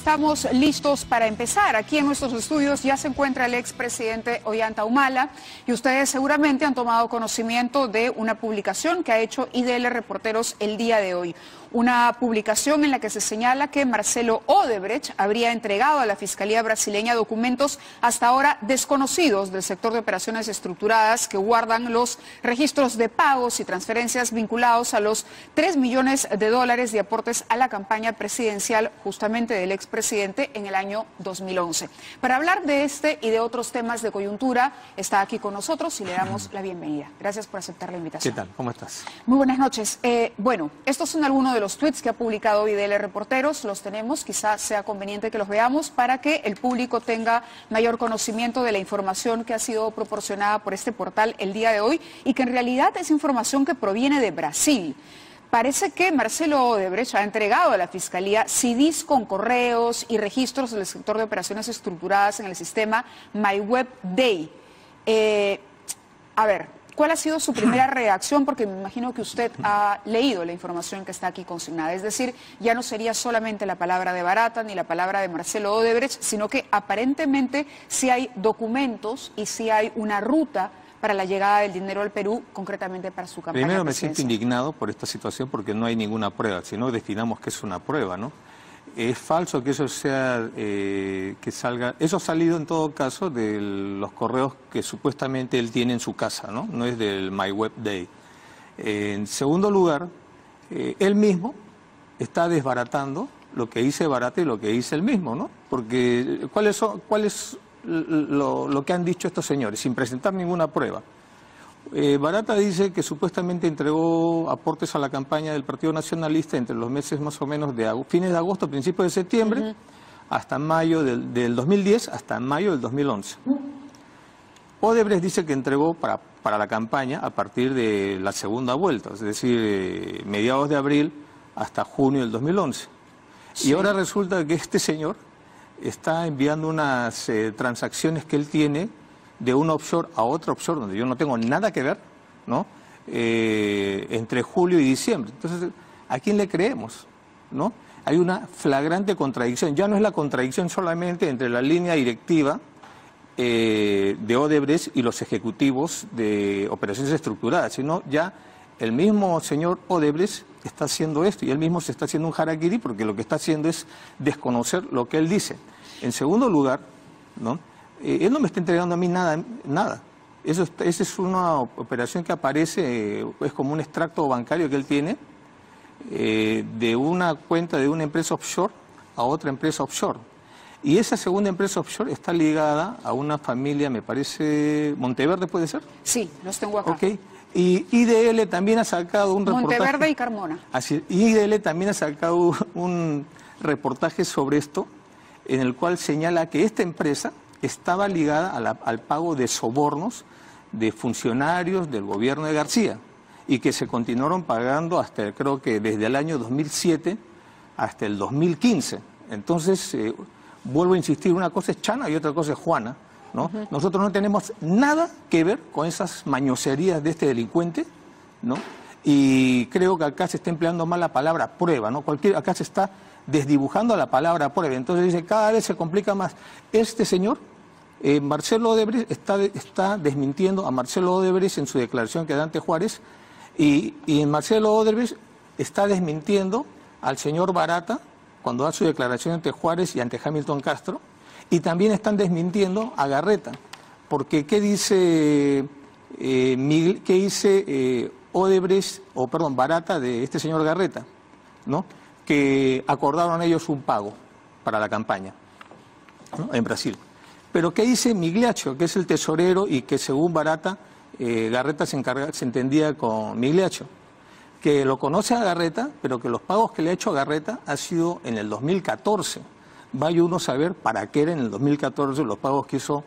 Estamos listos para empezar. Aquí en nuestros estudios ya se encuentra el expresidente Ollanta Humala y ustedes seguramente han tomado conocimiento de una publicación que ha hecho IDL Reporteros el día de hoy. Una publicación en la que se señala que Marcelo Odebrecht habría entregado a la Fiscalía brasileña documentos hasta ahora desconocidos del sector de operaciones estructuradas que guardan los registros de pagos y transferencias vinculados a los $3 millones de aportes a la campaña presidencial justamente del expresidente en el año 2011. Para hablar de este y de otros temas de coyuntura, está aquí con nosotros y le damos la bienvenida. Gracias por aceptar la invitación. ¿Qué tal? ¿Cómo estás? Muy buenas noches. Bueno, estos son algunos de los tweets que ha publicado IDL Reporteros. Los tenemos, quizás sea conveniente que los veamos para que el público tenga mayor conocimiento de la información que ha sido proporcionada por este portal el día de hoy y que en realidad es información que proviene de Brasil. Parece que Marcelo Odebrecht ha entregado a la Fiscalía CDs con correos y registros del sector de operaciones estructuradas en el sistema MyWebDay. A ver, ¿cuál ha sido su primera reacción? Porque me imagino que usted ha leído la información que está aquí consignada. Es decir, ya no sería solamente la palabra de Barata ni la palabra de Marcelo Odebrecht, sino que aparentemente sí hay documentos y sí hay una ruta para la llegada del dinero al Perú, concretamente para su campaña Primero me presidencial. siento indignado por esta situación porque no hay ninguna prueba, si no definamos que es una prueba, ¿no? Es falso que eso sea, que salga, eso ha salido en todo caso de los correos que supuestamente él tiene en su casa, ¿no? No es del MyWebDay. En segundo lugar, él mismo está desbaratando lo que dice Barata y lo que dice él mismo, ¿no? Porque ¿cuál es lo que han dicho estos señores, sin presentar ninguna prueba? Barata dice que supuestamente entregó aportes a la campaña del Partido Nacionalista entre los meses más o menos de fines de agosto, principios de septiembre, hasta mayo del 2010, hasta mayo del 2011. Odebrecht dice que entregó para la campaña a partir de la segunda vuelta, es decir, mediados de abril hasta junio del 2011. Sí. Y ahora resulta que este señor está enviando unas transacciones que él tiene de una offshore a otra offshore, donde yo no tengo nada que ver, ¿no? Entre julio y diciembre. Entonces, ¿a quién le creemos? ¿No? Hay una flagrante contradicción. Ya no es la contradicción solamente entre la línea directiva de Odebrecht y los ejecutivos de operaciones estructuradas, sino ya el mismo señor Odebrecht está haciendo esto y él mismo se está haciendo un harakiri porque lo que está haciendo es desconocer lo que él dice. En segundo lugar, ¿no? Él no me está entregando a mí nada. Esa es una operación que aparece, es como un extracto bancario que él tiene de una cuenta de una empresa offshore a otra empresa offshore. Y esa segunda empresa offshore está ligada a una familia, me parece, Monteverde, ¿puede ser? Sí, los tengo acá. Okay. Y IDL también ha sacado un reportaje. Monteverde y Carmona. Así, IDL también ha sacado un reportaje sobre esto, en el cual señala que esta empresa estaba ligada al pago de sobornos de funcionarios del gobierno de García y que se continuaron pagando hasta, creo que desde el año 2007 hasta el 2015. Entonces, vuelvo a insistir, una cosa es Chana y otra cosa es Juana, ¿no? Nosotros no tenemos nada que ver con esas mañoserías de este delincuente, ¿no? Y creo que acá se está empleando mal la palabra prueba, ¿no? Acá se está desdibujando la palabra prueba. Entonces dice, cada vez se complica más. Este señor, Marcelo Odebrecht, está desmintiendo a Marcelo Odebrecht en su declaración que da ante Juárez y Marcelo Odebrecht está desmintiendo al señor Barata cuando da su declaración ante Juárez y ante Hamilton Castro, y también están desmintiendo a Garreta, porque ¿qué dice Odebrecht, o perdón, Barata de este señor Garreta, ¿no? Que acordaron ellos un pago para la campaña, ¿no? En Brasil. Pero ¿qué dice Migliaccio, que es el tesorero y que según Barata, Garreta se entendía con Migliaccio? Que lo conoce a Garreta, pero que los pagos que le ha hecho a Garreta ha sido en el 2014. Vaya uno a saber para qué eran en el 2014 los pagos que hizo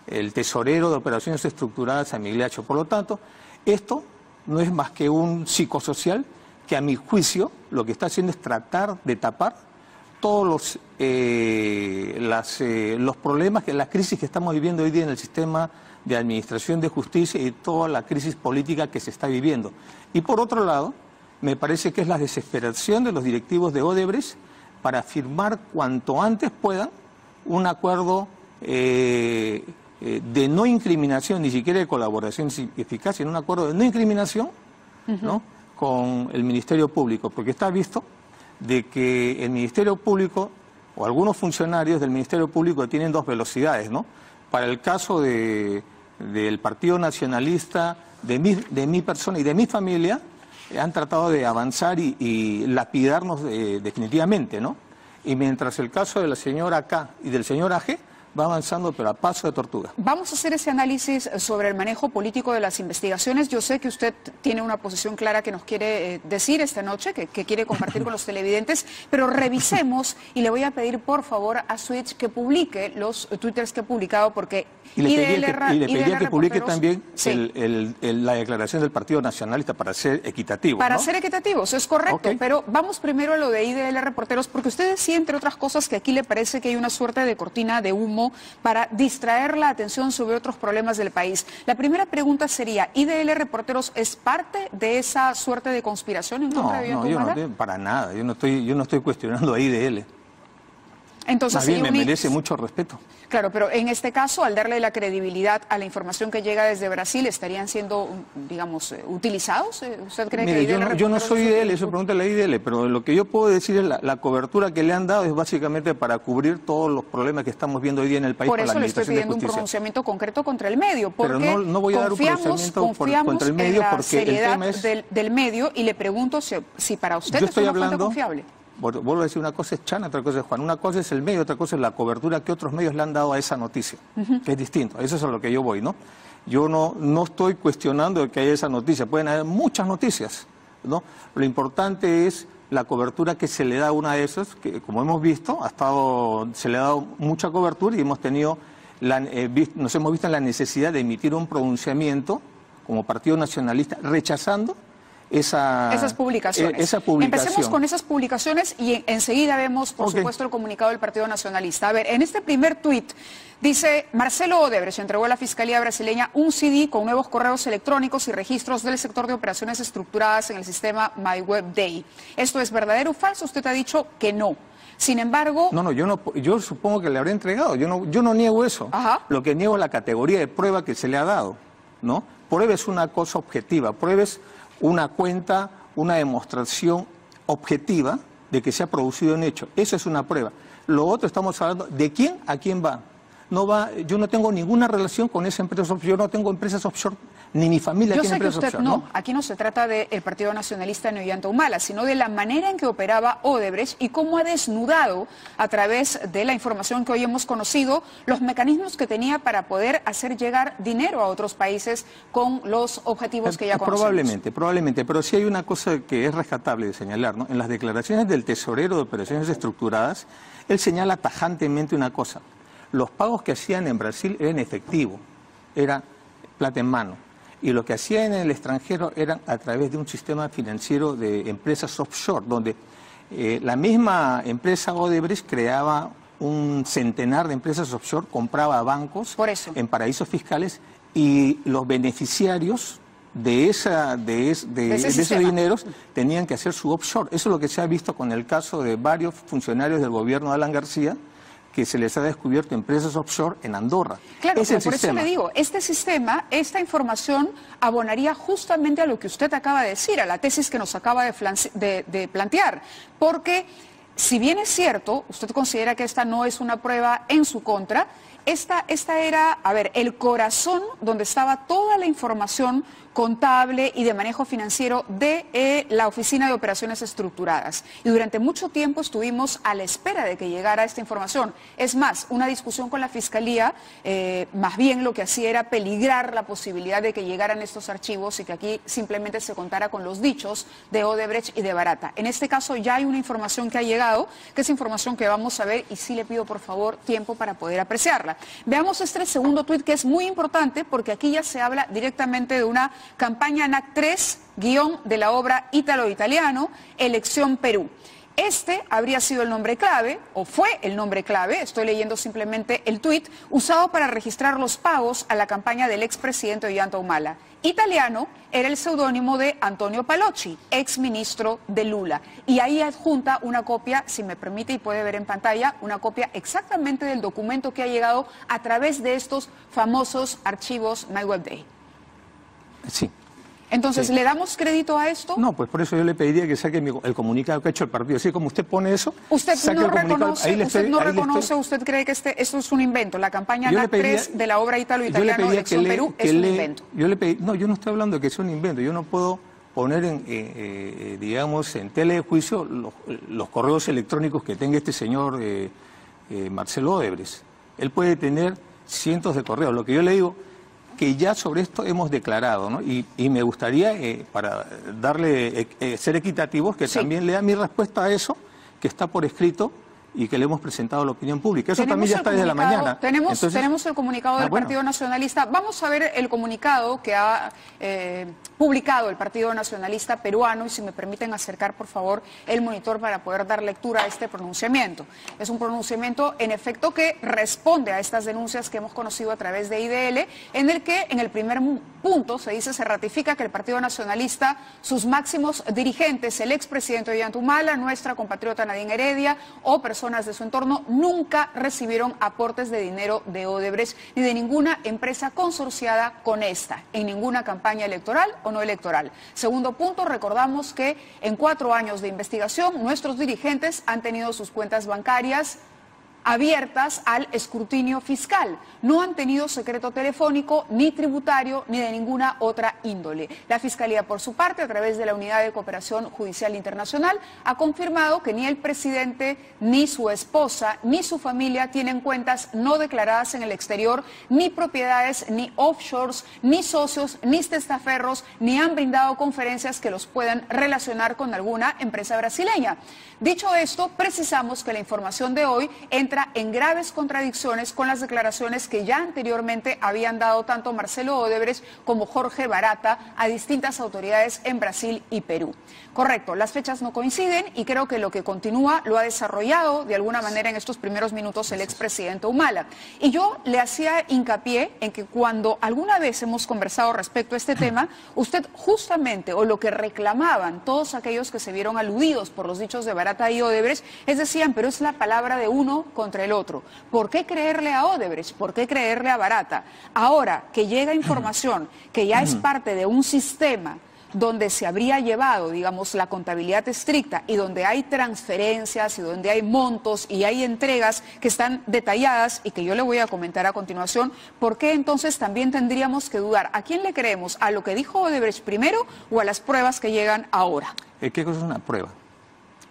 el tesorero de operaciones estructuradas a Migliaccio. Por lo tanto, esto no es más que un psicosocial que a mi juicio lo que está haciendo es tratar de tapar todos los problemas, la crisis que estamos viviendo hoy día en el sistema de administración de justicia y toda la crisis política que se está viviendo. Y por otro lado, me parece que es la desesperación de los directivos de Odebrecht para firmar cuanto antes puedan un acuerdo de no incriminación, ni siquiera de colaboración eficaz, sino un acuerdo de no incriminación, ¿no?, con el Ministerio Público, porque está visto de que el Ministerio Público o algunos funcionarios del Ministerio Público tienen dos velocidades, ¿no? Para el caso del Partido Nacionalista, de mi persona y de mi familia, han tratado de avanzar y lapidarnos definitivamente, ¿no? Y mientras el caso de la señora K y del señor AG va avanzando, pero a paso de tortuga. Vamos a hacer ese análisis sobre el manejo político de las investigaciones. Yo sé que usted tiene una posición clara que nos quiere decir esta noche, que quiere compartir con los televidentes, pero revisemos y le voy a pedir por favor a Switch que publique los twitters que ha publicado, porque y le pedía que publique también sí, la declaración del Partido Nacionalista para ser equitativo. Para ¿no? ser equitativos, es correcto, okay. Pero vamos primero a lo de IDL Reporteros, porque usted decía, entre otras cosas, que aquí le parece que hay una suerte de cortina de humo para distraer la atención sobre otros problemas del país. La primera pregunta sería, ¿IDL Reporteros es parte de esa suerte de conspiración en contra de Ollanta Humala? No, para nada, yo no estoy cuestionando a IDL. Entonces, más bien me merece mucho respeto. Claro, pero en este caso, al darle la credibilidad a la información que llega desde Brasil, ¿estarían siendo, digamos, utilizados? ¿Usted cree Mire, que yo no soy IDL, eso pregunta la IDL, pero lo que yo puedo decir es la cobertura que le han dado es básicamente para cubrir todos los problemas que estamos viendo hoy día en el país. Por eso le estoy pidiendo un pronunciamiento concreto contra el medio, porque pero no voy a dar un pronunciamiento contra el medio, porque el tema es del medio, y le pregunto si para usted es una fuente confiable. Vuelvo a decir, una cosa es Chana, otra cosa es Juan. Una cosa es el medio, otra cosa es la cobertura que otros medios le han dado a esa noticia, que es distinto. Eso es a lo que yo voy, ¿no? Yo no estoy cuestionando que haya esa noticia. Pueden haber muchas noticias, ¿no? Lo importante es la cobertura que se le da a una de esas, que como hemos visto, se le ha dado mucha cobertura y nos hemos visto en la necesidad de emitir un pronunciamiento como Partido Nacionalista rechazando esas publicaciones. Empecemos con esas publicaciones y enseguida vemos, por supuesto, el comunicado del Partido Nacionalista. A ver, en este primer tuit dice: Marcelo Odebrecht entregó a la Fiscalía brasileña un CD con nuevos correos electrónicos y registros del sector de operaciones estructuradas en el sistema MyWebDay. ¿Esto es verdadero o falso? Usted ha dicho que no. Sin embargo... yo supongo que le habré entregado. Yo no niego eso. Ajá. Lo que niego es la categoría de prueba que se le ha dado, ¿no? Prueba es una cosa objetiva. Prueba es una cuenta, una demostración objetiva de que se ha producido un hecho. Eso es una prueba. Lo otro, estamos hablando de quién a quién va. Yo no tengo ninguna relación con esa empresa offshore, yo no tengo empresas offshore, ni mi familia tiene empresas offshore. Yo sé que usted no, aquí no se trata del Partido Nacionalista ni Ollanta Humala, sino de la manera en que operaba Odebrecht y cómo ha desnudado, a través de la información que hoy hemos conocido, los mecanismos que tenía para poder hacer llegar dinero a otros países con los objetivos que ya conocemos. Probablemente, pero sí hay una cosa que es rescatable de señalar, ¿no? En las declaraciones del tesorero de operaciones estructuradas, él señala tajantemente una cosa: los pagos que hacían en Brasil eran efectivo, era plata en mano. Y lo que hacían en el extranjero eran a través de un sistema financiero de empresas offshore, donde la misma empresa Odebrecht creaba un centenar de empresas offshore, compraba bancos en paraísos fiscales, y los beneficiarios de esos dineros tenían que hacer su offshore. Eso es lo que se ha visto con el caso de varios funcionarios del gobierno de Alan García, que se les ha descubierto empresas offshore en Andorra. Claro, pero por eso le digo, este sistema, esta información abonaría justamente a lo que usted acaba de decir, a la tesis que nos acaba de plantear, porque si bien es cierto, usted considera que esta no es una prueba en su contra, esta era, a ver, el corazón donde estaba toda la información contable y de manejo financiero de la Oficina de Operaciones Estructuradas. Y durante mucho tiempo estuvimos a la espera de que llegara esta información. Es más, una discusión con la Fiscalía, más bien lo que hacía era peligrar la posibilidad de que llegaran estos archivos y que aquí simplemente se contara con los dichos de Odebrecht y de Barata. En este caso ya hay una información que ha llegado, que es información que vamos a ver, y sí le pido por favor tiempo para poder apreciarla. Veamos este segundo tuit, que es muy importante porque aquí ya se habla directamente de una campaña ANAC 3, guión de la obra Ítalo-Italiano, Elección Perú. Este habría sido el nombre clave, o fue el nombre clave, estoy leyendo simplemente el tuit, usado para registrar los pagos a la campaña del expresidente Ollanta Humala. Italiano era el seudónimo de Antonio Palocci, exministro de Lula. Y ahí adjunta una copia, si me permite y puede ver en pantalla, una copia exactamente del documento que ha llegado a través de estos famosos archivos MyWebDay. Sí. Entonces, sí. ¿le damos crédito a esto? No, pues por eso yo le pediría que saque el comunicado que ha hecho el partido. Así como usted pone eso, usted saque no el comunicado. reconoce, usted cree que esto es un invento. La campaña NAC 3 de la obra Ítalo-Italiano Elección Perú es un invento. No, yo no estoy hablando de que sea un invento. Yo no puedo poner digamos, en tela de juicio los correos electrónicos que tenga este señor Marcelo Odebrecht. Él puede tener cientos de correos. Lo que yo le digo, que ya sobre esto hemos declarado, ¿no? Y me gustaría, para darle, ser equitativos, que también lea mi respuesta a eso, que está por escrito y que le hemos presentado a la opinión pública. Eso también ya está desde la mañana. Tenemos el comunicado del Partido Nacionalista. Vamos a ver el comunicado que ha publicado el Partido Nacionalista Peruano, y si me permiten acercar, por favor, el monitor para poder dar lectura a este pronunciamiento. Es un pronunciamiento, en efecto, que responde a estas denuncias que hemos conocido a través de IDL, en el que, en el primer punto, se ratifica que el Partido Nacionalista, sus máximos dirigentes, el expresidente Ollanta Humala, nuestra compatriota Nadine Heredia o personas de su entorno, nunca recibieron aportes de dinero de Odebrecht ni de ninguna empresa consorciada con esta, en ninguna campaña electoral o no electoral. Segundo punto, recordamos que en 4 años de investigación, nuestros dirigentes han tenido sus cuentas bancarias abiertas al escrutinio fiscal. No han tenido secreto telefónico, ni tributario, ni de ninguna otra índole. La Fiscalía, por su parte, a través de la Unidad de Cooperación Judicial Internacional, ha confirmado que ni el presidente, ni su esposa, ni su familia tienen cuentas no declaradas en el exterior, ni propiedades, ni offshores, ni socios, ni testaferros, ni han brindado conferencias que los puedan relacionar con alguna empresa brasileña. Dicho esto, precisamos que la información de hoy entra en graves contradicciones con las declaraciones que ya anteriormente habían dado tanto Marcelo Odebrecht como Jorge Barata a distintas autoridades en Brasil y Perú. Correcto, las fechas no coinciden y creo que lo que continúa lo ha desarrollado de alguna manera en estos primeros minutos el expresidente Humala. Y yo le hacía hincapié en que cuando alguna vez hemos conversado respecto a este tema, usted justamente, o lo que reclamaban todos aquellos que se vieron aludidos por los dichos de Barata y Odebrecht, decían, pero es la palabra de uno contra el otro. ¿Por qué creerle a Odebrecht? ¿Por qué creerle a Barata? Ahora que llega información que ya es parte de un sistema donde se habría llevado, digamos, la contabilidad estricta y donde hay transferencias y donde hay montos y hay entregas que están detalladas y que yo le voy a comentar a continuación, ¿por qué entonces también tendríamos que dudar? ¿A quién le creemos? ¿A lo que dijo Odebrecht primero o a las pruebas que llegan ahora? ¿Qué cosa es una prueba?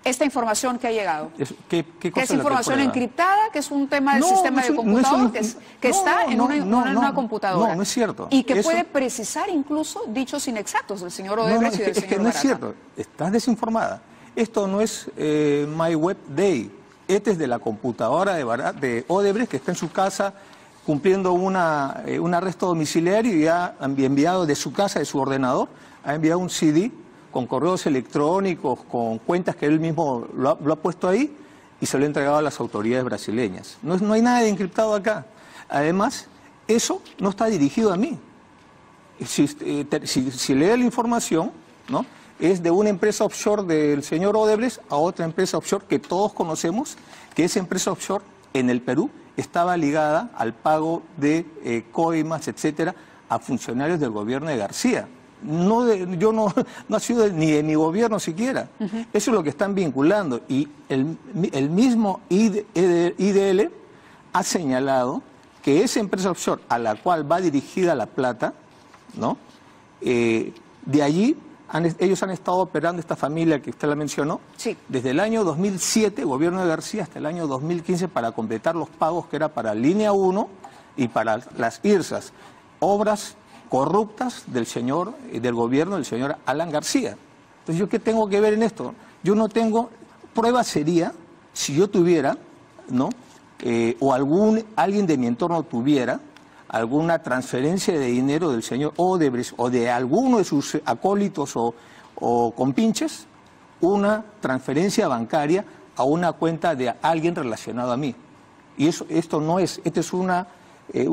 Esta información que ha llegado, ¿Qué que es información encriptada, que es un tema del sistema de computador, que está en una computadora. No es cierto. Y que puede precisar incluso dichos inexactos del señor Odebrecht y del señor Barata. Es que no es cierto, estás desinformada. Esto no es MyWebDay, este es de la computadora de Odebrecht, que está en su casa cumpliendo un arresto domiciliario y ha enviado de su casa, de su ordenador, ha enviado un CD con correos electrónicos, con cuentas que él mismo lo ha puesto ahí y se lo ha entregado a las autoridades brasileñas. No hay nada de encriptado acá. Además, eso no está dirigido a mí. Si lee la información, ¿no?, es de una empresa offshore del señor Odebrecht a otra empresa offshore que todos conocemos, que esa empresa offshore en el Perú estaba ligada al pago de coimas, etcétera, a funcionarios del gobierno de García. No ha sido ni de mi gobierno siquiera. Eso es lo que están vinculando. Y el mismo IDL ha señalado que esa empresa offshore a la cual va dirigida la plata, ¿no?, de allí ellos han estado operando, esta familia que usted la mencionó, desde el año 2007, gobierno de García, hasta el año 2015 para completar los pagos que era para Línea 1 y para las IRSAS, obras corruptas del gobierno del señor Alan García. Entonces, ¿yo qué tengo que ver en esto? Yo no tengo, prueba sería, si yo tuviera, ¿no?, o alguien de mi entorno tuviera alguna transferencia de dinero del señor Odebrecht o de alguno de sus acólitos o compinches, una transferencia bancaria a una cuenta de alguien relacionado a mí. Y esto es una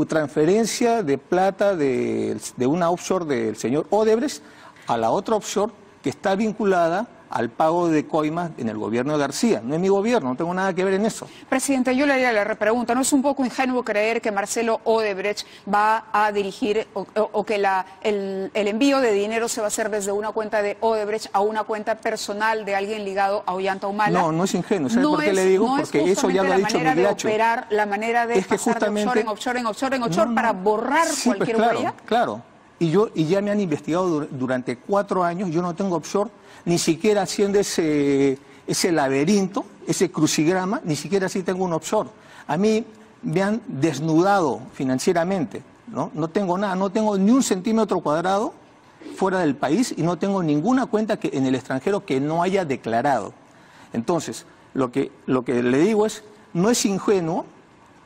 transferencia de plata de una offshore del señor Odebrecht a la otra offshore que está vinculada al pago de coimas en el gobierno de García. No es mi gobierno, no tengo nada que ver en eso. Presidente, yo le haría la repregunta. ¿No es un poco ingenuo creer que Marcelo Odebrecht va a dirigir o que el envío de dinero se va a hacer desde una cuenta de Odebrecht a una cuenta personal de alguien ligado a Ollanta Humala? No, no es ingenuo. ¿Sabe por qué le digo? Porque eso ya lo ha dicho Miglacho. La manera de pasar de offshore en offshore en offshore en offshore para borrar cualquier huella. Claro. Y ya me han investigado durante 4 años, yo no tengo offshore, ni siquiera haciendo ese laberinto, ese crucigrama, ni siquiera así tengo un offshore. A mí me han desnudado financieramente, ¿no? No tengo nada, no tengo ni un centímetro cuadrado fuera del país y no tengo ninguna cuenta en el extranjero que no haya declarado. Entonces, lo que le digo es, no es ingenuo,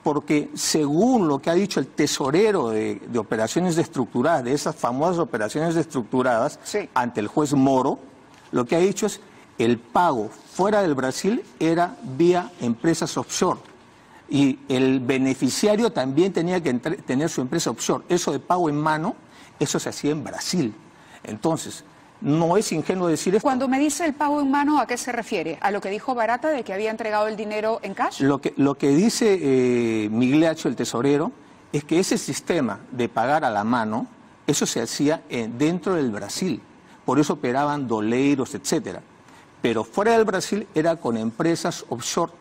porque según lo que ha dicho el tesorero de operaciones estructuradas, de esas famosas operaciones estructuradas, sí, ante el juez Moro, lo que ha dicho es el pago fuera del Brasil era vía empresas offshore y el beneficiario también tenía que tener su empresa offshore. Eso de pago en mano, eso se hacía en Brasil. Entonces, no es ingenuo decir esto. Cuando me dice el pago en mano, ¿a qué se refiere? ¿A lo que dijo Barata de que había entregado el dinero en cash? Lo que dice Miglacho, el tesorero, es que ese sistema de pagar a la mano, eso se hacía dentro del Brasil. Por eso operaban doleiros, etcétera. Pero fuera del Brasil era con empresas offshore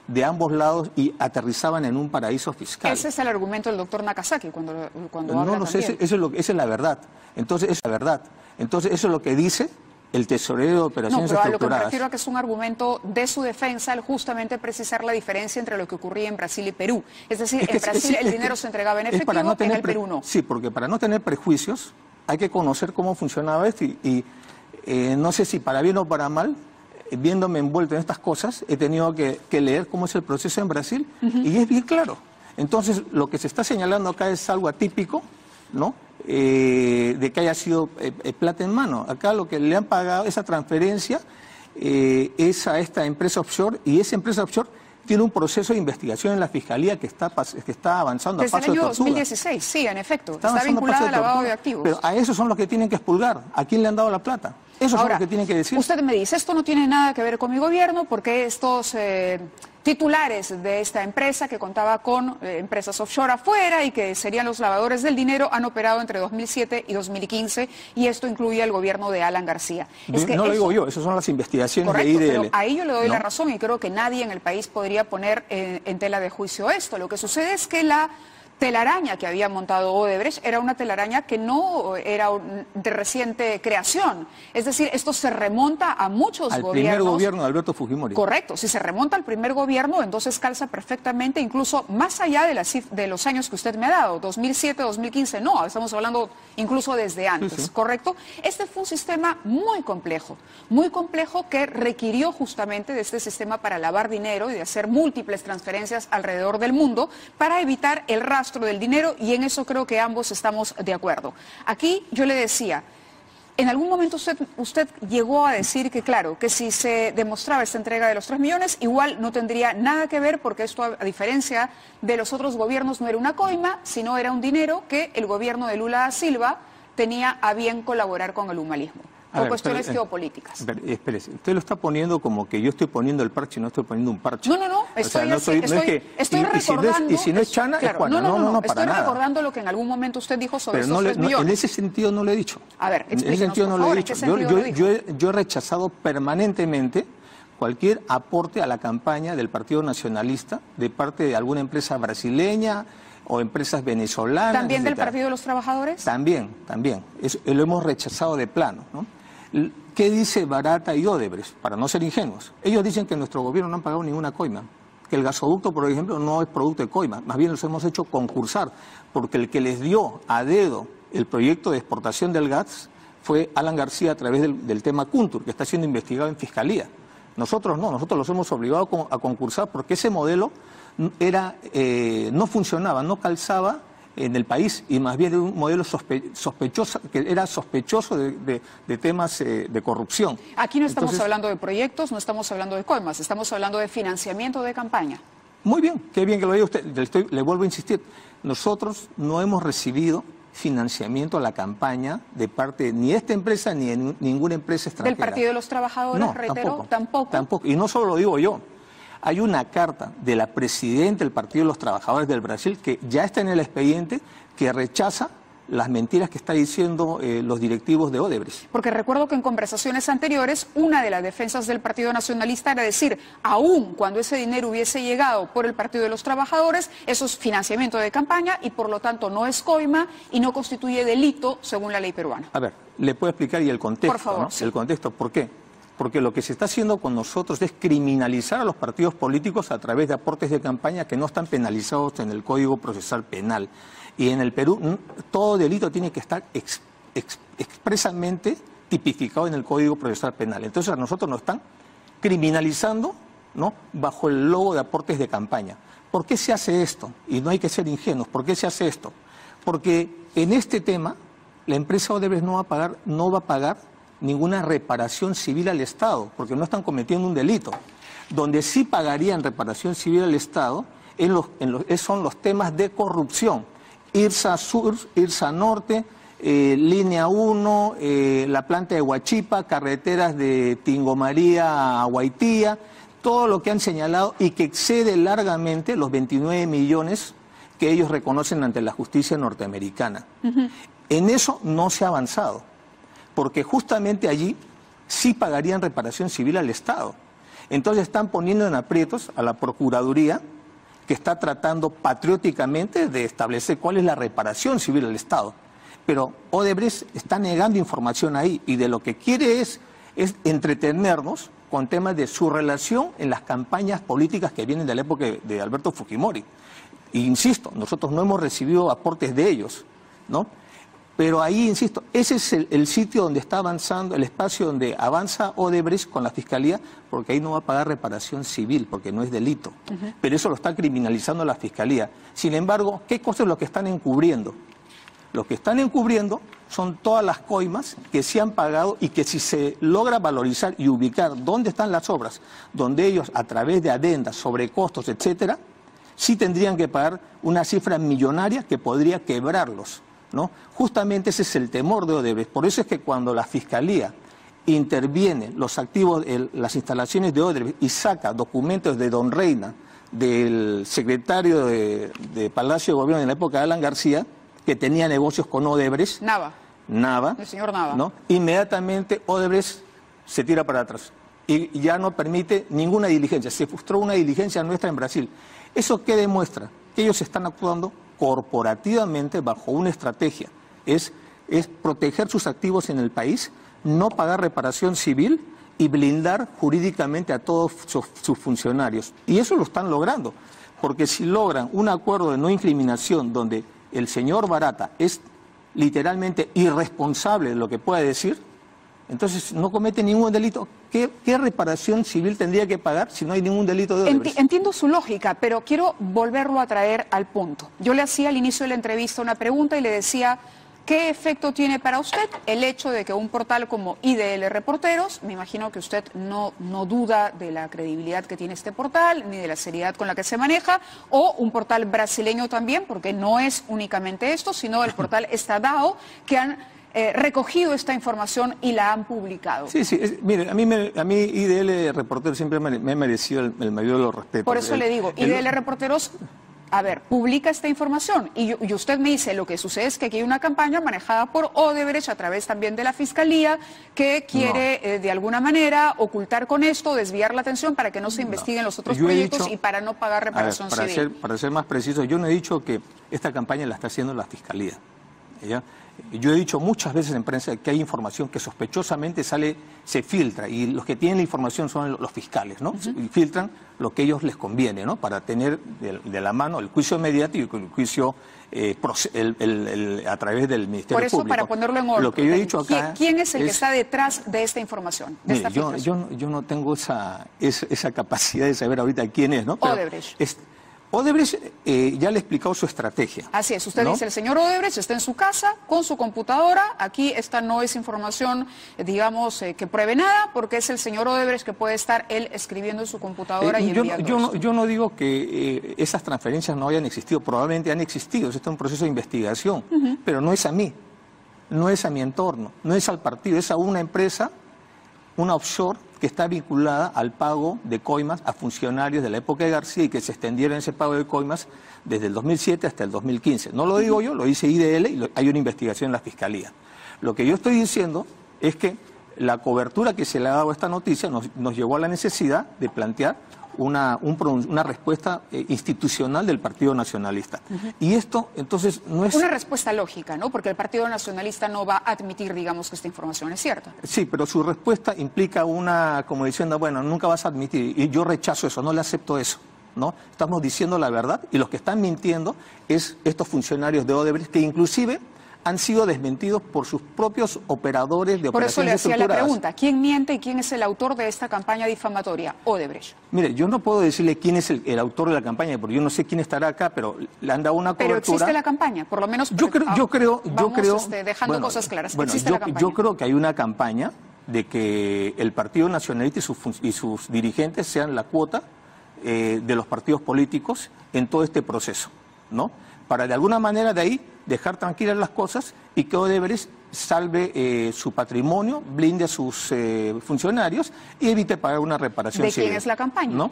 de ambos lados y aterrizaban en un paraíso fiscal. Ese es el argumento del doctor Nakazaki cuando habla no sé, esa es la verdad. Entonces, es la verdad. Entonces, eso es lo que dice el tesorero de operaciones estructuradas. No, pero a lo que me refiero a que es un argumento de su defensa el justamente precisar la diferencia entre lo que ocurría en Brasil y Perú. Es decir, en Brasil el dinero se entregaba en efectivo, en el Perú no. Sí, porque para no tener prejuicios hay que conocer cómo funcionaba esto y no sé si para bien o para mal, viéndome envuelto en estas cosas, he tenido que leer cómo es el proceso en Brasil y es bien claro. Entonces, lo que se está señalando acá es algo atípico, ¿no? De que haya sido plata en mano. Acá lo que le han pagado, esa transferencia, es a esta empresa offshore y esa empresa offshore tiene un proceso de investigación en la Fiscalía que está avanzando a paso de tortuga. Desde el año 2016, sí, en efecto. Está vinculada al lavado de activos. Pero a esos son los que tienen que expulgar. ¿A quién le han dado la plata? Esos son los que tienen que decir. Usted me dice, esto no tiene nada que ver con mi gobierno porque estos titulares de esta empresa que contaba con empresas offshore afuera y que serían los lavadores del dinero han operado entre 2007 y 2015 y esto incluye al gobierno de Alan García. No lo digo yo, esas son las investigaciones correcto, de IDL. Pero ahí yo le doy la razón y creo que nadie en el país podría poner en tela de juicio esto. Lo que sucede es que la telaraña que había montado Odebrecht era una telaraña que no era de reciente creación. Es decir, esto se remonta a muchos gobiernos. Al primer gobierno de Alberto Fujimori. Correcto. Si se remonta al primer gobierno, entonces calza perfectamente, incluso más allá de los años que usted me ha dado, 2007, 2015, no, estamos hablando incluso desde antes, sí. ¿Correcto? Este fue un sistema muy complejo que requirió justamente de este sistema para lavar dinero y de hacer múltiples transferencias alrededor del mundo para evitar el rastro del dinero y en eso creo que ambos estamos de acuerdo. Aquí yo le decía, en algún momento usted llegó a decir que claro, que si se demostraba esta entrega de los 3 millones, igual no tendría nada que ver porque esto, a diferencia de los otros gobiernos, no era una coima, sino era un dinero que el gobierno de Lula da Silva tenía a bien colaborar con el humalismo. Por cuestiones geopolíticas. Espérese, usted lo está poniendo como que yo estoy poniendo el parche y no estoy poniendo un parche. No, estoy recordando... Y si no es Chana, claro, es Juana. No, estoy recordando lo que en algún momento usted dijo sobre esos 3 millones. En ese sentido no lo he dicho. A ver, en ese sentido no lo he dicho. Yo he rechazado permanentemente cualquier aporte a la campaña del Partido Nacionalista de parte de alguna empresa brasileña o empresas venezolanas. ¿También del Partido de los Trabajadores? También. Eso lo hemos rechazado de plano, ¿no? ¿Qué dice Barata y Odebrecht? Para no ser ingenuos. Ellos dicen que nuestro gobierno no han pagado ninguna coima. Que el gasoducto, por ejemplo, no es producto de coima. Más bien los hemos hecho concursar. Porque el que les dio a dedo el proyecto de exportación del gas fue Alan García a través del tema Kuntur, que está siendo investigado en Fiscalía. Nosotros no, nosotros los hemos obligado a concursar porque ese modelo no funcionaba, no calzaba en el país, y más bien era un modelo sospechoso, que era sospechoso de temas de corrupción. Aquí no estamos hablando de proyectos, no estamos hablando de coimas, estamos hablando de financiamiento de campaña. Muy bien, qué bien que lo diga usted. Le vuelvo a insistir, nosotros no hemos recibido financiamiento a la campaña de parte ni de esta empresa ni de ninguna empresa extranjera. ¿Del Partido de los Trabajadores, no, reitero? Tampoco. Y no solo lo digo yo. Hay una carta de la presidenta del Partido de los Trabajadores del Brasil que ya está en el expediente, que rechaza las mentiras que está diciendo los directivos de Odebrecht. Porque recuerdo que en conversaciones anteriores, una de las defensas del Partido Nacionalista era decir, aún cuando ese dinero hubiese llegado por el Partido de los Trabajadores, eso es financiamiento de campaña y por lo tanto no es coima y no constituye delito según la ley peruana. A ver, le puedo explicar y el contexto. Por favor, ¿no? sí. El contexto, ¿por qué? Porque lo que se está haciendo con nosotros es criminalizar a los partidos políticos a través de aportes de campaña que no están penalizados en el Código Procesal Penal. Y en el Perú todo delito tiene que estar expresamente tipificado en el Código Procesal Penal. Entonces a nosotros nos están criminalizando, ¿no?, bajo el logo de aportes de campaña. ¿Por qué se hace esto? Y no hay que ser ingenuos. ¿Por qué se hace esto? Porque en este tema la empresa Odebrecht no va a pagar ninguna reparación civil al Estado, porque no están cometiendo un delito. Donde sí pagarían reparación civil al Estado son los temas de corrupción. IRSA Sur, IRSA Norte, Línea 1, la planta de Huachipa, carreteras de Tingomaría a Huaytía, todo lo que han señalado y que excede largamente los 29 millones que ellos reconocen ante la justicia norteamericana. En eso no se ha avanzado, porque justamente allí sí pagarían reparación civil al Estado. Entonces están poniendo en aprietos a la Procuraduría, que está tratando patrióticamente de establecer cuál es la reparación civil al Estado. Pero Odebrecht está negando información ahí y de lo que quiere es entretenernos con temas de su relación en las campañas políticas que vienen de la época de Alberto Fujimori. E insisto, nosotros no hemos recibido aportes de ellos, ¿no? Pero ahí, insisto, ese es el sitio donde está avanzando, el espacio donde avanza Odebrecht con la Fiscalía, porque ahí no va a pagar reparación civil, porque no es delito. Pero eso lo está criminalizando la Fiscalía. Sin embargo, ¿qué cosa es lo que están encubriendo? Lo que están encubriendo son todas las coimas que se han pagado y que si se logra valorizar y ubicar dónde están las obras, donde ellos a través de adendas, sobrecostos, etcétera, sí tendrían que pagar una cifra millonaria que podría quebrarlos, ¿no? Justamente ese es el temor de Odebrecht. Por eso es que cuando la Fiscalía interviene los activos, las instalaciones de Odebrecht y saca documentos de Don Reina, del secretario de Palacio de Gobierno en la época de Alan García, que tenía negocios con Odebrecht. Nava. El señor Nava. ¿No? Inmediatamente Odebrecht se tira para atrás y ya no permite ninguna diligencia. Se frustró una diligencia nuestra en Brasil. ¿Eso qué demuestra? Que ellos están actuando corporativamente bajo una estrategia. Es proteger sus activos en el país, no pagar reparación civil y blindar jurídicamente a todos sus funcionarios. Y eso lo están logrando, porque si logran un acuerdo de no incriminación donde el señor Barata es literalmente irresponsable de lo que pueda decir, entonces no comete ningún delito. ¿Qué reparación civil tendría que pagar si no hay ningún delito de Odebrecht? Entiendo su lógica, pero quiero volverlo a traer al punto. Yo le hacía al inicio de la entrevista una pregunta y le decía, ¿qué efecto tiene para usted el hecho de que un portal como IDL Reporteros, me imagino que usted no duda de la credibilidad que tiene este portal, ni de la seriedad con la que se maneja, o un portal brasileño también, porque no es únicamente esto, sino el portal Estadão, que han recogido esta información y la han publicado? Sí, mire, a mí IDL Reporteros siempre me ha merecido el mayor de los respetos. Por eso le digo, IDL Reporteros, a ver, publica esta información y usted me dice, lo que sucede es que aquí hay una campaña manejada por Odebrecht a través también de la Fiscalía que quiere de alguna manera ocultar con esto, desviar la atención para que no se investiguen los otros proyectos y para no pagar reparación civil. Para ser más preciso, yo no he dicho que esta campaña la está haciendo la Fiscalía. ¿Ya? Yo he dicho muchas veces en prensa que hay información que sospechosamente se filtra y los que tienen la información son los fiscales, ¿no? Y filtran lo que a ellos les conviene, ¿no? Para tener de la mano el juicio mediático y el juicio a través del Ministerio Público. Por eso, Público. Para ponerlo en orden, lo que yo he dicho acá ¿quién es el que está detrás de esta información? De mire, esta yo no tengo esa capacidad de saber ahorita quién es, ¿no? Pero Odebrecht. Odebrecht ya le he explicado su estrategia. Así es, usted ¿no? dice, el señor Odebrecht está en su casa con su computadora, aquí esta no es información, digamos, que pruebe nada, porque es el señor Odebrecht que puede estar él escribiendo en su computadora y enviando yo no digo que esas transferencias no hayan existido, probablemente han existido, esto es un proceso de investigación, pero no es a mí, no es a mi entorno, no es al partido, es a una empresa, una offshore, que está vinculada al pago de coimas a funcionarios de la época de García y que se extendieron ese pago de coimas desde el 2007 hasta el 2015. No lo digo yo, lo dice IDL y hay una investigación en la Fiscalía. Lo que yo estoy diciendo es que la cobertura que se le ha dado a esta noticia nos llevó a la necesidad de plantear una respuesta institucional del Partido Nacionalista. Y esto, entonces, no es... Una respuesta lógica, ¿no? Porque el Partido Nacionalista no va a admitir, digamos, que esta información es cierta. Sí, pero su respuesta implica como diciendo, bueno, nunca vas a admitir, y yo rechazo eso, no le acepto eso, ¿no? Estamos diciendo la verdad, y los que están mintiendo es estos funcionarios de Odebrecht, que inclusive han sido desmentidos por sus propios operadores de Por eso le operaciones hacía la estructuradas. pregunta, ¿quién miente y quién es el autor de esta campaña difamatoria? Odebrecht. Mire, yo no puedo decirle quién es el autor de la campaña, porque yo no sé quién estará acá, pero le han dado una cobertura. Pero existe la campaña, por lo menos yo creo, dejando cosas claras. Bueno, existe la campaña. Yo creo que hay una campaña de que el Partido Nacionalista y sus dirigentes sean la cuota de los partidos políticos en todo este proceso, ¿no? Para de alguna manera de ahí dejar tranquilas las cosas y que Odebrecht salve su patrimonio, blinde a sus funcionarios y evite pagar una reparación. ¿De quién es la campaña? ¿No?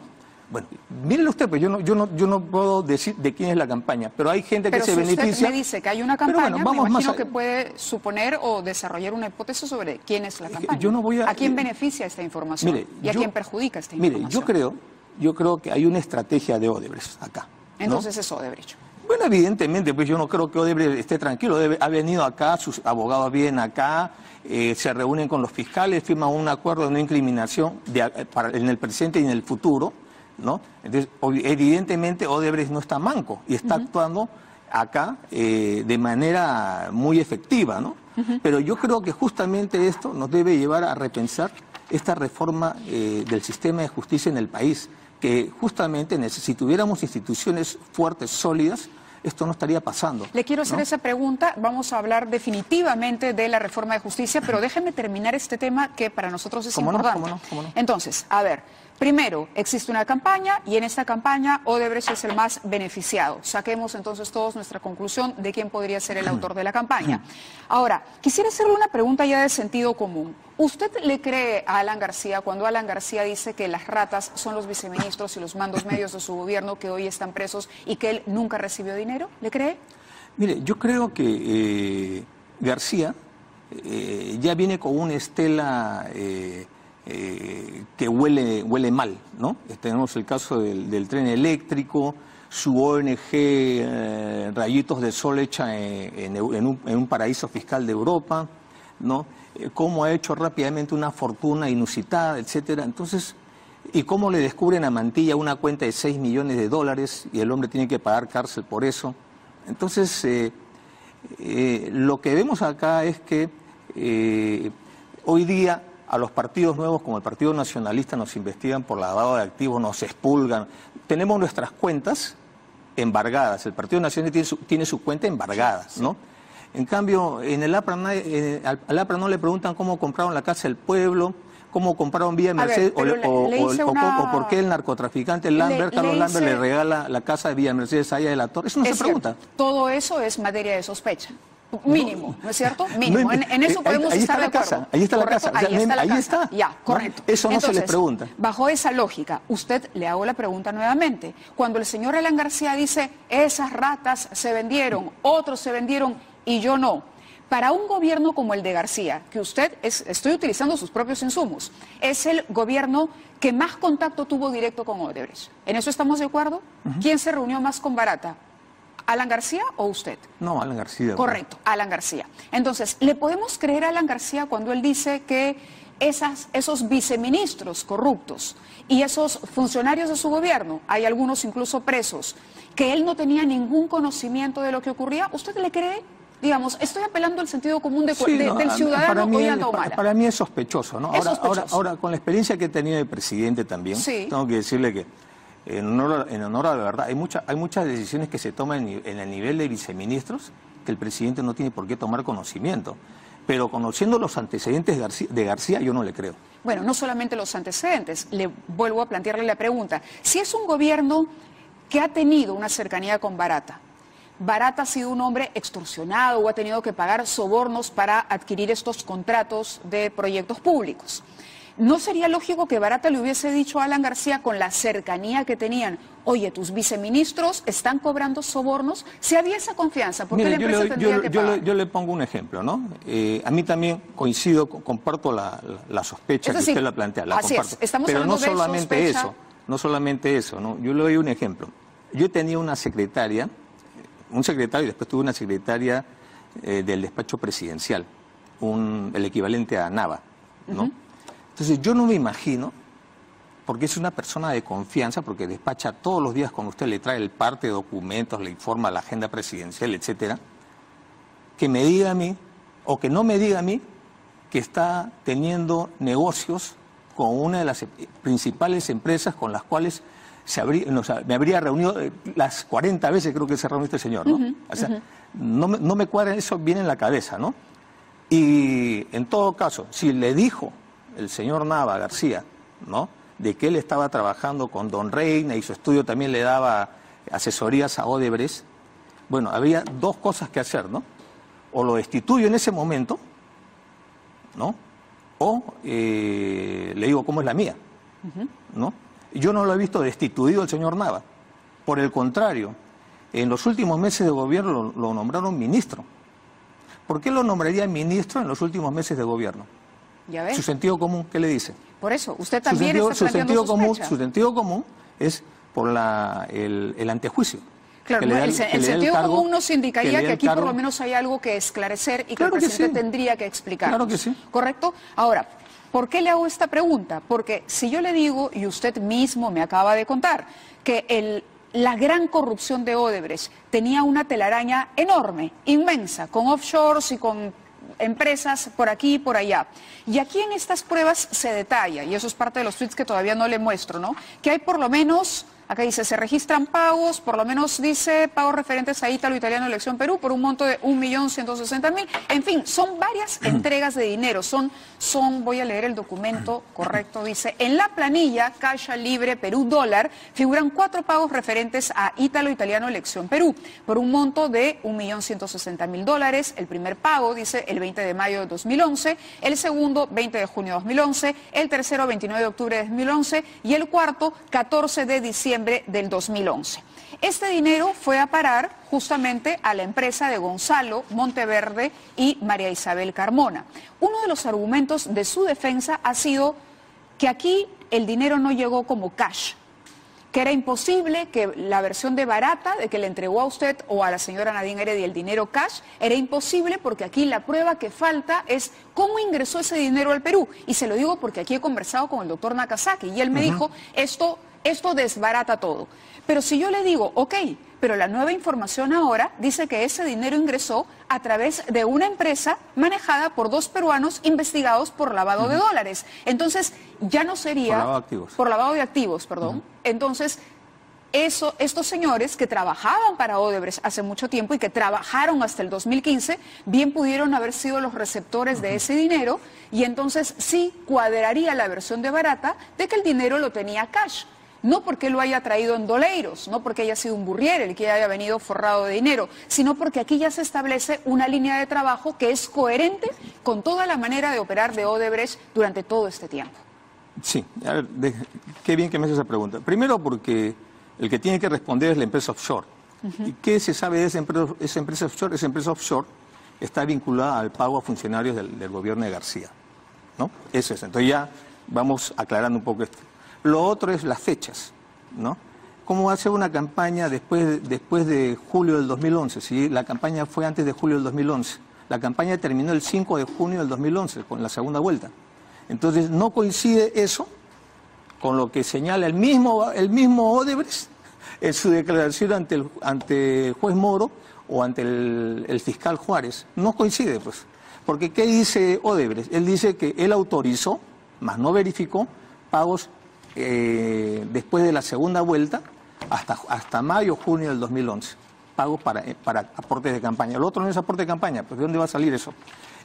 Bueno, mírelo usted, pues yo no puedo decir de quién es la campaña, pero hay gente que se beneficia. Pero si usted me dice que hay una campaña, bueno, me imagino que puede suponer o desarrollar una hipótesis sobre quién es la campaña. Yo no voy ¿A quién beneficia esta información? Mire, ¿Y a quién perjudica esta información? Mire, yo creo que hay una estrategia de Odebrecht acá, ¿no? Entonces es Odebrecht. Bueno, evidentemente, pues yo no creo que Odebrecht esté tranquilo. Ha venido acá, sus abogados vienen acá, se reúnen con los fiscales, firman un acuerdo de no incriminación en el presente y en el futuro, ¿no? Entonces, evidentemente Odebrecht no está manco y está actuando acá de manera muy efectiva, ¿no? Pero yo creo que justamente esto nos debe llevar a repensar esta reforma del sistema de justicia en el país, que justamente si tuviéramos instituciones fuertes, sólidas, esto no estaría pasando. Le quiero hacer esa pregunta, vamos a hablar definitivamente de la reforma de justicia, pero déjeme terminar este tema que para nosotros es importante. ¿Cómo no? Entonces, a ver, primero, existe una campaña y en esta campaña Odebrecht es el más beneficiado. Saquemos entonces todos nuestra conclusión de quién podría ser el autor de la campaña. Ahora, quisiera hacerle una pregunta ya de sentido común. ¿Usted le cree a Alan García cuando Alan García dice que las ratas son los viceministros y los mandos medios de su gobierno que hoy están presos y que él nunca recibió dinero? ¿Le cree? Mire, yo creo que García ya viene con una estela que huele mal, ¿no? Tenemos el caso del tren eléctrico, su ONG Rayitos de Sol hecha en un paraíso fiscal de Europa, ¿no? Cómo ha hecho rápidamente una fortuna inusitada, etcétera. Entonces, y cómo le descubren a Mantilla una cuenta de $6 millones y el hombre tiene que pagar cárcel por eso. Entonces, lo que vemos acá es que hoy día a los partidos nuevos como el Partido Nacionalista nos investigan por lavado de activos, nos expulgan. Tenemos nuestras cuentas embargadas. El Partido Nacionalista tiene su cuenta embargada, ¿no? En cambio, en el APRA, al APRA no le preguntan cómo compraron la Casa del Pueblo, cómo compraron Vía Mercedes, o por qué el narcotraficante Carlos Lambert le regala la casa de Villa Mercedes a ella de la Torre. Eso no se pregunta. Todo eso es materia de sospecha. Mínimo, ¿no es cierto? Mínimo. En eso podemos estar de acuerdo. Ahí está la casa. Ahí está. Ya, correcto. Eso no se le pregunta. Bajo esa lógica, usted le hago la pregunta nuevamente. Cuando el señor Alan García dice, esas ratas se vendieron, otros se vendieron y yo no. Para un gobierno como el de García, que usted, estoy utilizando sus propios insumos, es el gobierno que más contacto tuvo directo con Odebrecht. ¿En eso estamos de acuerdo? ¿Quién se reunió más con Barata? ¿Alan García o usted? No, Alan García. Correcto, Alan García. Entonces, ¿le podemos creer a Alan García cuando él dice que esos viceministros corruptos y esos funcionarios de su gobierno, hay algunos incluso presos, que él no tenía ningún conocimiento de lo que ocurría? ¿Usted le cree? Digamos, estoy apelando al sentido común del ciudadano hoy anda mala. Para mí es sospechoso, ¿no? Ahora, con la experiencia que he tenido de presidente también, tengo que decirle que en honor a la verdad, hay muchas decisiones que se toman en el nivel de viceministros que el presidente no tiene por qué tomar conocimiento. Pero conociendo los antecedentes de García, yo no le creo. Bueno, no solamente los antecedentes, le vuelvo a plantearle la pregunta. Si es un gobierno que ha tenido una cercanía con Barata, Barata ha sido un hombre extorsionado o ha tenido que pagar sobornos para adquirir estos contratos de proyectos públicos. ¿No sería lógico que Barata le hubiese dicho a Alan García, con la cercanía que tenían, oye, tus viceministros están cobrando sobornos? Si había esa confianza, ¿por qué la empresa tendría que pagar? Yo le pongo un ejemplo, ¿no? A mí también coincido, comparto la sospecha que usted la plantea, la comparto. Pero no solamente eso, ¿no? Yo le doy un ejemplo. Yo tenía una secretaria, un secretario y después tuve una secretaria del despacho presidencial, el equivalente a Nava, ¿no? Entonces yo no me imagino, porque es una persona de confianza, porque despacha todos los días con usted, le trae el parte de documentos, le informa la agenda presidencial, etcétera, que me diga a mí, o que no me diga a mí, que está teniendo negocios con una de las principales empresas con las cuales me habría reunido las 40 veces, creo que se reunió este señor, ¿no? O sea, no me cuadra eso bien en la cabeza, ¿no? Y en todo caso, si le dijo el señor Nava García, ¿no?, de que él estaba trabajando con Don Reina y su estudio también le daba asesorías a Odebrecht, bueno, había dos cosas que hacer, ¿no? O lo destituyo en ese momento, ¿no? O le digo cómo es la mía, ¿no? Yo no lo he visto destituido el señor Nava. Por el contrario, en los últimos meses de gobierno lo nombraron ministro. ¿Por qué lo nombraría ministro en los últimos meses de gobierno? ¿Ya ves? Su sentido común, ¿qué le dice? Por eso, usted también está planteando sospecha. Su sentido común es por el antejuicio. Claro, el sentido común nos indicaría que aquí por lo menos hay algo que esclarecer y que el presidente tendría que explicar. Claro que sí. ¿Correcto? Ahora, ¿por qué le hago esta pregunta? Porque si yo le digo, y usted mismo me acaba de contar, que la gran corrupción de Odebrecht tenía una telaraña enorme, inmensa, con offshores y con empresas por aquí y por allá. Y aquí en estas pruebas se detalla, y eso es parte de los tweets que todavía no le muestro, ¿no?, que hay por lo menos, acá dice, se registran pagos, por lo menos dice, pagos referentes a Ítalo Italiano Elección Perú por un monto de 1.160.000. En fin, son varias entregas de dinero. Voy a leer el documento correcto, dice, en la planilla Caixa Libre Perú Dólar figuran 4 pagos referentes a Ítalo Italiano Elección Perú por un monto de $1.160.000. El primer pago, dice, el 20 de mayo de 2011, el segundo, 20 de junio de 2011, el tercero, 29 de octubre de 2011 y el cuarto, 14 de diciembre del 2011. Este dinero fue a parar justamente a la empresa de Gonzalo Monteverde y María Isabel Carmona. Uno de los argumentos de su defensa ha sido que aquí el dinero no llegó como cash, que era imposible, que la versión de Barata, de que le entregó a usted o a la señora Nadine Heredia el dinero cash, era imposible porque aquí la prueba que falta es cómo ingresó ese dinero al Perú. Y se lo digo porque aquí he conversado con el doctor Nakazaki y él me dijo, esto desbarata todo. Pero si yo le digo, ok, pero la nueva información ahora dice que ese dinero ingresó a través de una empresa manejada por 2 peruanos investigados por lavado de dólares. Entonces, ya no sería... Por lavado de activos. Por lavado de activos, perdón. Entonces, estos señores que trabajaban para Odebrecht hace mucho tiempo y que trabajaron hasta el 2015, bien pudieron haber sido los receptores de ese dinero y entonces sí cuadraría la versión de Barata de que el dinero lo tenía cash. No porque lo haya traído en doleiros, no porque haya sido un burrier el que haya venido forrado de dinero, sino porque aquí ya se establece una línea de trabajo que es coherente con toda la manera de operar de Odebrecht durante todo este tiempo. Sí, a ver, qué bien que me hace esa pregunta. Primero porque el que tiene que responder es la empresa offshore. ¿Y qué se sabe de esa empresa offshore? Esa empresa offshore está vinculada al pago a funcionarios del gobierno de García, ¿no? Eso es. Entonces ya vamos aclarando un poco esto. Lo otro es las fechas, ¿no? ¿Cómo va a ser una campaña después de julio del 2011? Si la campaña fue antes de julio del 2011. La campaña terminó el 5 de junio del 2011, con la segunda vuelta. Entonces, no coincide eso con lo que señala el mismo Odebrecht en su declaración ante el juez Moro o ante el fiscal Juárez. No coincide, pues. Porque, ¿qué dice Odebrecht? Él dice que él autorizó, mas no verificó, pagos después de la segunda vuelta hasta mayo, junio del 2011. Pagos para aportes de campaña. Lo otro no es aporte de campaña, pues ¿de dónde va a salir eso?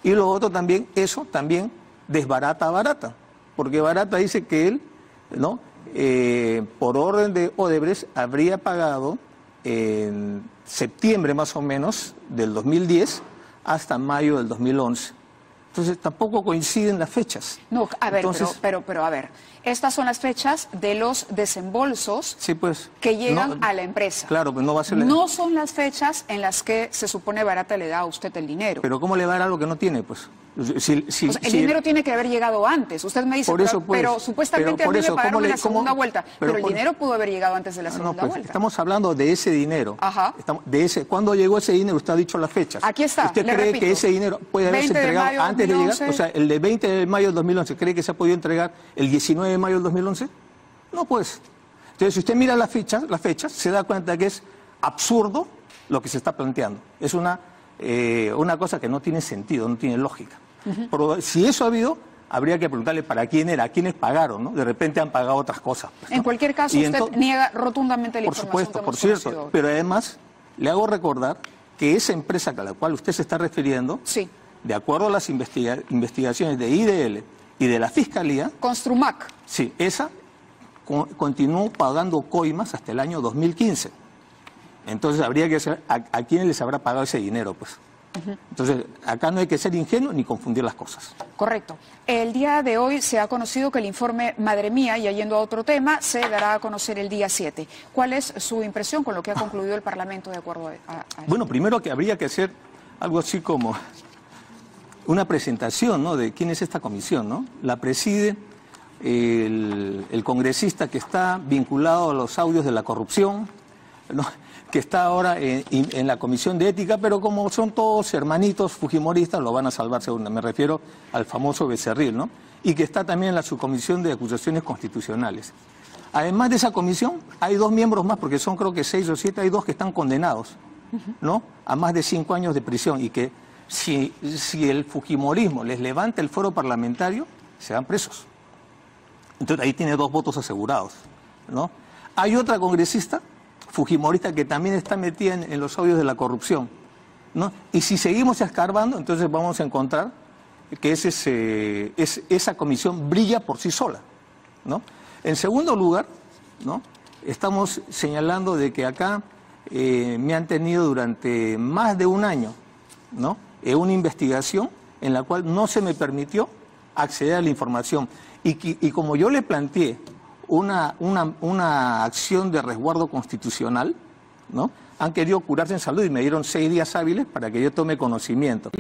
Y lo otro también, eso también desbarata a Barata, porque Barata dice que él, ¿no? Por orden de Odebrecht, habría pagado en septiembre más o menos del 2010 hasta mayo del 2011. Entonces tampoco coinciden las fechas. No, a ver, entonces, pero a ver, estas son las fechas de los desembolsos sí, pues, que llegan a la empresa. Claro, pues no va a ser... No son las fechas en las que se supone Barata le da a usted el dinero. Pero ¿cómo le va a dar algo que no tiene, pues? El dinero tiene que haber llegado antes. Usted me dice, pero supuestamente a mí me pagaron en la segunda vuelta. Pero el dinero pudo haber llegado antes de la segunda vuelta. Estamos hablando de ese dinero. Ajá. ¿Cuándo llegó ese dinero? Usted ha dicho las fechas. Aquí está. ¿Usted cree que ese dinero puede haberse entregado antes de llegar? O sea, el de 20 de mayo del 2011, ¿cree que se ha podido entregar el 19 de mayo del 2011? No, pues. Entonces, si usted mira las fechas, se da cuenta que es absurdo lo que se está planteando. Es una cosa que no tiene sentido, no tiene lógica. Pero si eso ha habido, habría que preguntarle para quién era, a quiénes pagaron, ¿no? De repente han pagado otras cosas. Pues, ¿no? En cualquier caso, usted niega rotundamente la información. Por supuesto, por cierto. Pero además, le hago recordar que esa empresa a la cual usted se está refiriendo, sí, de acuerdo a las investigaciones de IDL y de la Fiscalía... Construmac. Sí, esa continuó pagando coimas hasta el año 2015. Entonces habría que saber a quiénes les habrá pagado ese dinero, pues. Entonces, acá no hay que ser ingenuo ni confundir las cosas. Correcto. El día de hoy se ha conocido que el informe Madre Mía, y yendo a otro tema, se dará a conocer el día 7. ¿Cuál es su impresión con lo que ha concluido el Parlamento de acuerdo a Bueno, primero que habría que hacer algo así como una presentación, ¿no?, de quién es esta comisión, ¿no? La preside el congresista que está vinculado a los audios de la corrupción, ¿no?, que está ahora en la Comisión de Ética, pero como son todos hermanitos fujimoristas, lo van a salvar según. Me refiero al famoso Becerril, ¿no? Y que está también en la subcomisión de acusaciones constitucionales. Además de esa comisión, hay 2 miembros más, porque son creo que 6 o 7, hay 2 que están condenados, ¿no?, a más de 5 años de prisión, y que si el fujimorismo les levanta el foro parlamentario, se van presos. Entonces ahí tiene 2 votos asegurados, ¿no? Hay otra congresista fujimorista que también está metida en los audios de la corrupción, ¿no? Y si seguimos escarbando, entonces vamos a encontrar que esa comisión brilla por sí sola, ¿no? En segundo lugar, ¿no?, estamos señalando de que acá me han tenido durante más de un año, ¿no?, una investigación en la cual no se me permitió acceder a la información. Y como yo le planteé una acción de resguardo constitucional, ¿no?, han querido curarse en salud y me dieron 6 días hábiles para que yo tome conocimiento,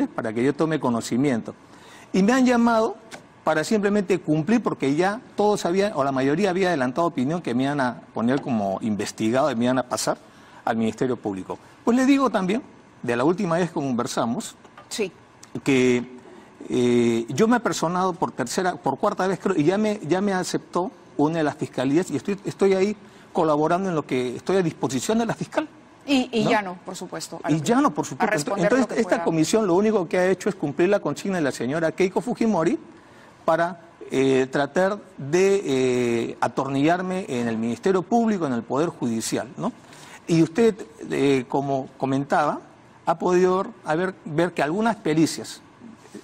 Y me han llamado para simplemente cumplir, porque ya todos habían, o la mayoría había adelantado opinión, que me iban a poner como investigado y me iban a pasar al Ministerio Público. Pues le digo también, de la última vez que conversamos, sí, que yo me he personado por cuarta vez, creo, y ya me aceptó una de las fiscalías, y estoy ahí colaborando en lo que estoy a disposición de la fiscal. Y ¿no? Llano, por supuesto. Llano, por supuesto. Entonces, esta comisión lo único que ha hecho es cumplir la consigna de la señora Keiko Fujimori para tratar de atornillarme en el Ministerio Público, en el Poder Judicial, ¿no? Y usted, como comentaba, ha podido ver que algunas pericias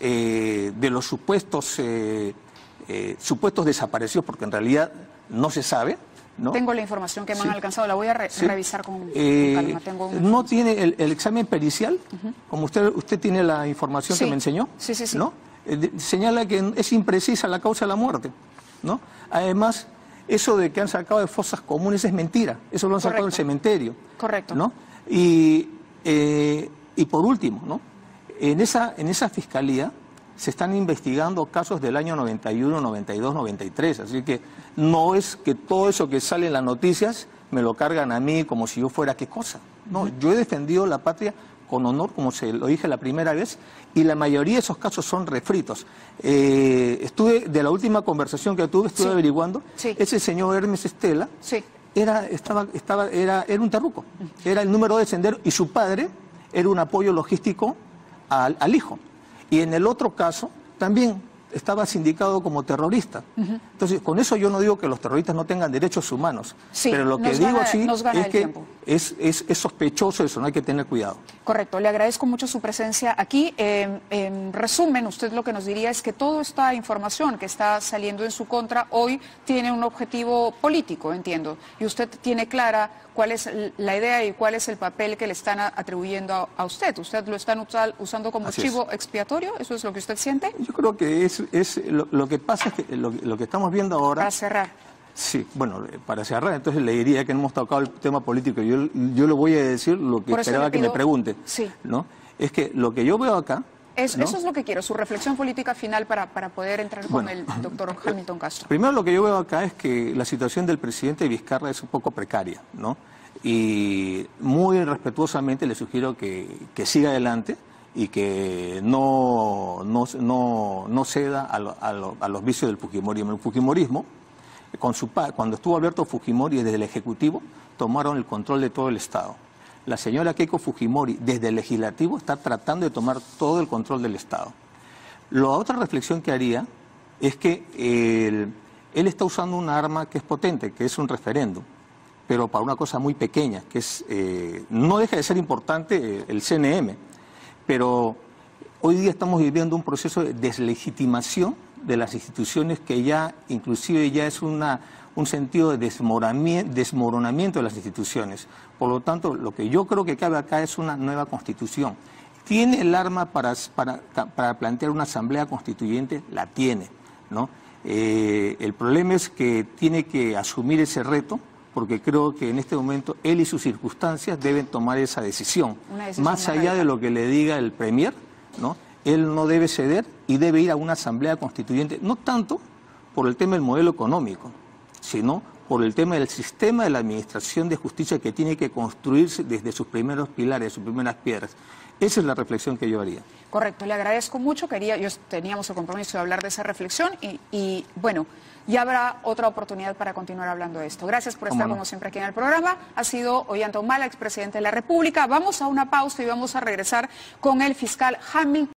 de los supuestos desaparecidos, porque en realidad no se sabe, ¿no? Tengo la información que me han alcanzado, la voy a revisar con calma. No tiene el examen pericial, como usted tiene la información que me enseñó, ¿no? Señala que es imprecisa la causa de la muerte, ¿no? Además, eso de que han sacado de fosas comunes es mentira, eso lo han sacado del cementerio. Correcto. ¿No? Y por último, ¿no?, en esa fiscalía se están investigando casos del año 91, 92, 93, así que no es que todo eso que sale en las noticias me lo cargan a mí como si yo fuera qué cosa. No, yo he defendido la patria con honor, como se lo dije la primera vez, y la mayoría de esos casos son refritos. De la última conversación que tuve, estuve averiguando, ese señor Hermes Estela era un terruco, era el número de sendero, y su padre era un apoyo logístico al hijo. Y en el otro caso, también estaba sindicado como terrorista. Entonces, con eso yo no digo que los terroristas no tengan derechos humanos, sí, pero lo que digo sí es que es sospechoso eso, no hay que tener cuidado. Correcto, le agradezco mucho su presencia aquí. En resumen, usted lo que nos diría es que toda esta información que está saliendo en su contra hoy tiene un objetivo político, entiendo, y usted tiene clara cuál es la idea y cuál es el papel que le están atribuyendo a usted. ¿Usted lo están usando como chivo expiatorio? ¿Eso es lo que usted siente? Yo creo que lo que pasa es que lo que estamos viendo ahora... Para cerrar. Sí, bueno, para cerrar, entonces le diría que no hemos tocado el tema político. Yo le voy a decir lo que esperaba que me pregunte. Sí. ¿No? Es que lo que yo veo acá... Eso es lo que quiero, su reflexión política final para poder entrar con el doctor Hamilton Castro. Primero lo que yo veo acá es que la situación del presidente Vizcarra es un poco precaria, ¿no? Y muy respetuosamente le sugiero que siga adelante y que no ceda a los vicios del fujimorismo. El fujimorismo, cuando estuvo Alberto Fujimori desde el Ejecutivo, tomaron el control de todo el Estado. La señora Keiko Fujimori, desde el Legislativo, está tratando de tomar todo el control del Estado. La otra reflexión que haría es que él está usando un arma que es potente, que es un referéndum, pero para una cosa muy pequeña, que es no deja de ser importante el CNM, pero hoy día estamos viviendo un proceso de deslegitimación de las instituciones que ya, inclusive ya es un sentido de desmoronamiento de las instituciones. Por lo tanto, lo que yo creo que cabe acá es una nueva constitución. ¿Tiene el arma para plantear una asamblea constituyente? La tiene, ¿no? El problema es que tiene que asumir ese reto, porque creo que en este momento él y sus circunstancias deben tomar esa decisión. Más allá de lo que le diga el Premier, ¿no? Él no debe ceder y debe ir a una asamblea constituyente, no tanto por el tema del modelo económico, sino por el tema del sistema de la administración de justicia que tiene que construirse desde sus primeros pilares, sus primeras piedras. Esa es la reflexión que yo haría. Correcto, le agradezco mucho. Teníamos el compromiso de hablar de esa reflexión y bueno, ya habrá otra oportunidad para continuar hablando de esto. Gracias por estar como siempre aquí en el programa. Ha sido Ollanta Humala, expresidente de la República. Vamos a una pausa y vamos a regresar con el fiscal Hamilton.